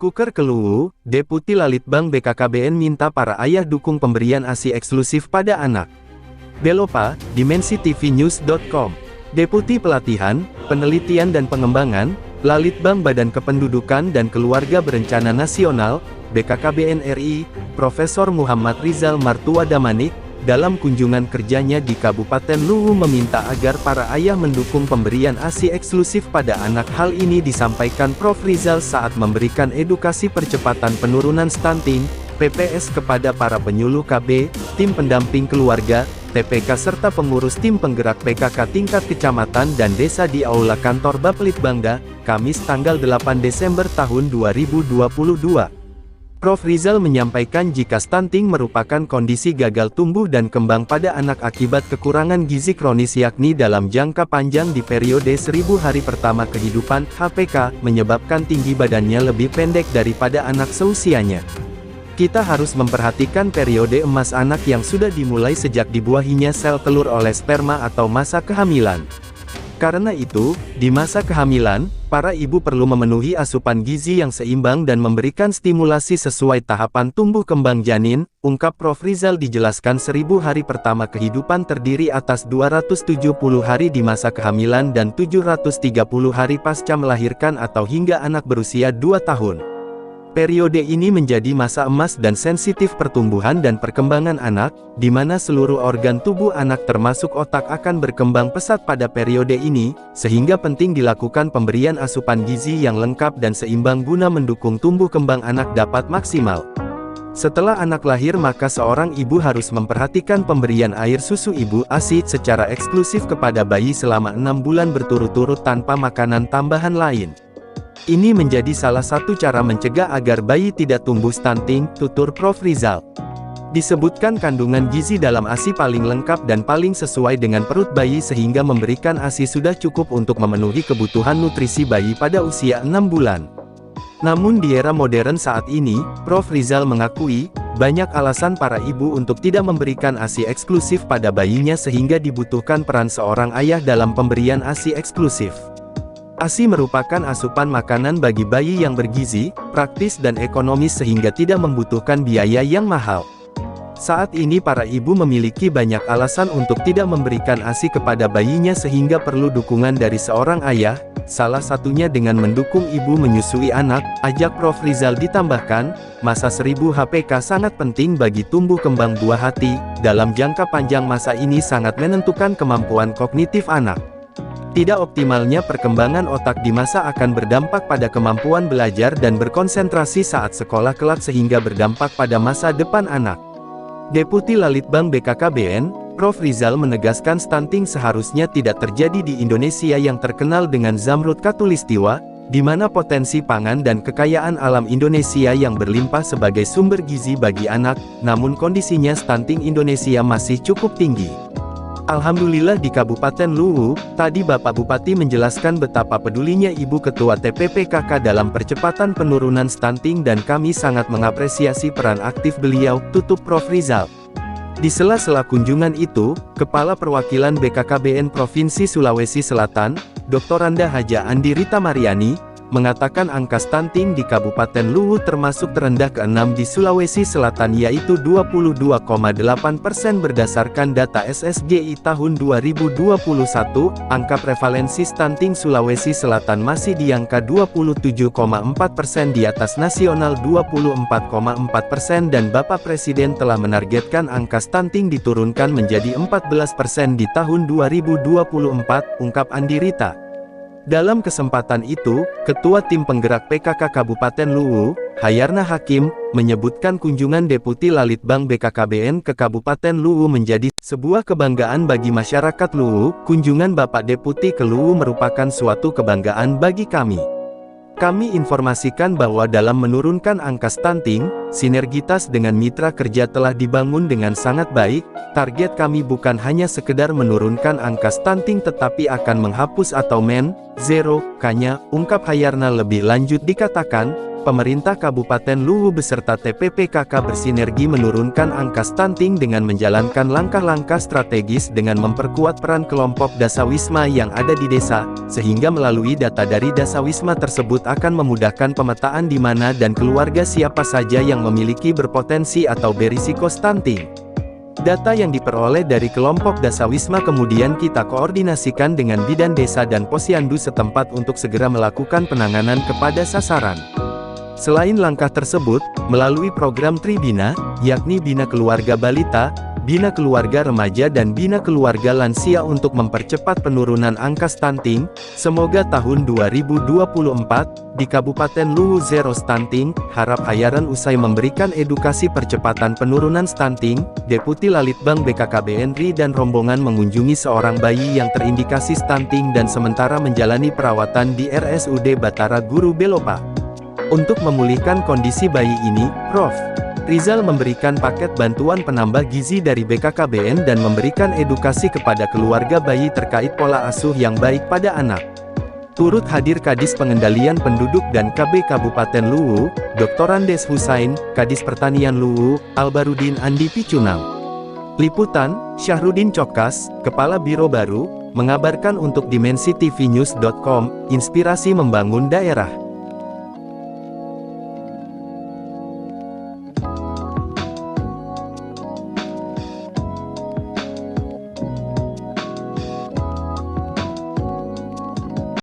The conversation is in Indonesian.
Kuker ke Luwu, Deputi Litbang BKKBN minta para ayah dukung pemberian ASI eksklusif pada anak. Belopa, dimensitv-news.com. Deputi Pelatihan, Penelitian dan Pengembangan, Litbang Badan Kependudukan dan Keluarga Berencana Nasional, BKKBN RI, Profesor Muhammad Rizal Martua Damanik, dalam kunjungan kerjanya di Kabupaten Luwu meminta agar para ayah mendukung pemberian ASI eksklusif pada anak. Hal ini disampaikan Prof. Rizal saat memberikan edukasi percepatan penurunan stunting, PPS kepada para penyuluh KB, tim pendamping keluarga, TPK serta pengurus tim penggerak PKK tingkat kecamatan dan desa di Aula Kantor Baplitbangda, Kamis tanggal 8 Desember tahun 2022. Prof. Rizal menyampaikan jika stunting merupakan kondisi gagal tumbuh dan kembang pada anak akibat kekurangan gizi kronis yakni dalam jangka panjang di periode 1000 hari pertama kehidupan, HPK, menyebabkan tinggi badannya lebih pendek daripada anak seusianya. Kita harus memperhatikan periode emas anak yang sudah dimulai sejak dibuahinya sel telur oleh sperma atau masa kehamilan. Karena itu, di masa kehamilan, para ibu perlu memenuhi asupan gizi yang seimbang dan memberikan stimulasi sesuai tahapan tumbuh kembang janin, ungkap Prof. Rizal. Dijelaskan 1000 hari pertama kehidupan terdiri atas 270 hari di masa kehamilan dan 730 hari pasca melahirkan atau hingga anak berusia 2 tahun. Periode ini menjadi masa emas dan sensitif pertumbuhan dan perkembangan anak, di mana seluruh organ tubuh anak termasuk otak akan berkembang pesat pada periode ini, sehingga penting dilakukan pemberian asupan gizi yang lengkap dan seimbang guna mendukung tumbuh kembang anak dapat maksimal. Setelah anak lahir maka seorang ibu harus memperhatikan pemberian air susu ibu ASI secara eksklusif kepada bayi selama 6 bulan berturut-turut tanpa makanan tambahan lain. Ini menjadi salah satu cara mencegah agar bayi tidak tumbuh stunting, tutur Prof. Rizal. Disebutkan kandungan gizi dalam ASI paling lengkap dan paling sesuai dengan perut bayi sehingga memberikan ASI sudah cukup untuk memenuhi kebutuhan nutrisi bayi pada usia 6 bulan. Namun di era modern saat ini, Prof. Rizal mengakui, banyak alasan para ibu untuk tidak memberikan ASI eksklusif pada bayinya sehingga dibutuhkan peran seorang ayah dalam pemberian ASI eksklusif. ASI merupakan asupan makanan bagi bayi yang bergizi, praktis dan ekonomis sehingga tidak membutuhkan biaya yang mahal. Saat ini para ibu memiliki banyak alasan untuk tidak memberikan ASI kepada bayinya sehingga perlu dukungan dari seorang ayah, salah satunya dengan mendukung ibu menyusui anak, ajak Prof. Rizal. Ditambahkan, masa 1000 HPK sangat penting bagi tumbuh kembang buah hati, dalam jangka panjang masa ini sangat menentukan kemampuan kognitif anak. Tidak optimalnya perkembangan otak di masa akan berdampak pada kemampuan belajar dan berkonsentrasi saat sekolah kelak sehingga berdampak pada masa depan anak. Deputi Litbang BKKBN, Prof. Rizal menegaskan stunting seharusnya tidak terjadi di Indonesia yang terkenal dengan Zamrud Khatulistiwa, di mana potensi pangan dan kekayaan alam Indonesia yang berlimpah sebagai sumber gizi bagi anak, namun kondisinya stunting Indonesia masih cukup tinggi. Alhamdulillah di Kabupaten Luwu, tadi Bapak Bupati menjelaskan betapa pedulinya Ibu Ketua TPPKK dalam percepatan penurunan stunting dan kami sangat mengapresiasi peran aktif beliau, tutup Prof. Rizal. Di sela-sela kunjungan itu, Kepala Perwakilan BKKBN Provinsi Sulawesi Selatan, Dr. Randa Haja Andi Rita Mariani, mengatakan angka stunting di Kabupaten Luwu termasuk terendah ke-6 di Sulawesi Selatan yaitu 22,8% berdasarkan data SSGI tahun 2021, angka prevalensi stunting Sulawesi Selatan masih di angka 27,4% di atas nasional 24,4% dan Bapak Presiden telah menargetkan angka stunting diturunkan menjadi 14% di tahun 2024, ungkap Andi Rita. Dalam kesempatan itu, Ketua Tim Penggerak PKK Kabupaten Luwu, Hayarna Hakim, menyebutkan kunjungan Deputi Litbang BKKBN ke Kabupaten Luwu menjadi sebuah kebanggaan bagi masyarakat Luwu. Kunjungan Bapak Deputi ke Luwu merupakan suatu kebanggaan bagi kami. Kami informasikan bahwa dalam menurunkan angka stunting, sinergitas dengan mitra kerja telah dibangun dengan sangat baik. Target kami bukan hanya sekedar menurunkan angka stunting tetapi akan menghapus atau zero, ungkap Hayarna. Lebih lanjut dikatakan, pemerintah Kabupaten Luwu beserta TPPKK bersinergi menurunkan angka stunting dengan menjalankan langkah-langkah strategis dengan memperkuat peran kelompok dasawisma yang ada di desa, sehingga melalui data dari dasawisma tersebut akan memudahkan pemetaan di mana dan keluarga siapa saja yang memiliki berpotensi atau berisiko stunting. Data yang diperoleh dari kelompok dasawisma kemudian kita koordinasikan dengan bidan desa dan posyandu setempat untuk segera melakukan penanganan kepada sasaran. Selain langkah tersebut, melalui program Tribina, yakni Bina Keluarga Balita, Bina Keluarga Remaja dan Bina Keluarga Lansia untuk mempercepat penurunan angka stunting, semoga tahun 2024, di Kabupaten Luwu zero stunting, harap Hayaran usai memberikan edukasi percepatan penurunan stunting, Deputi Lalitbang BKKBN RI dan rombongan mengunjungi seorang bayi yang terindikasi stunting dan sementara menjalani perawatan di RSUD Batara Guru Belopa. Untuk memulihkan kondisi bayi ini, Prof. Rizal memberikan paket bantuan penambah gizi dari BKKBN dan memberikan edukasi kepada keluarga bayi terkait pola asuh yang baik pada anak. Turut hadir Kadis Pengendalian Penduduk dan KB Kabupaten Luwu, Dr. Andes Husain, Kadis Pertanian Luwu, Albarudin Andi Picunang. Liputan, Syahrudin Cokas, Kepala Biro Baru, mengabarkan untuk dimensitivinews.com, inspirasi membangun daerah.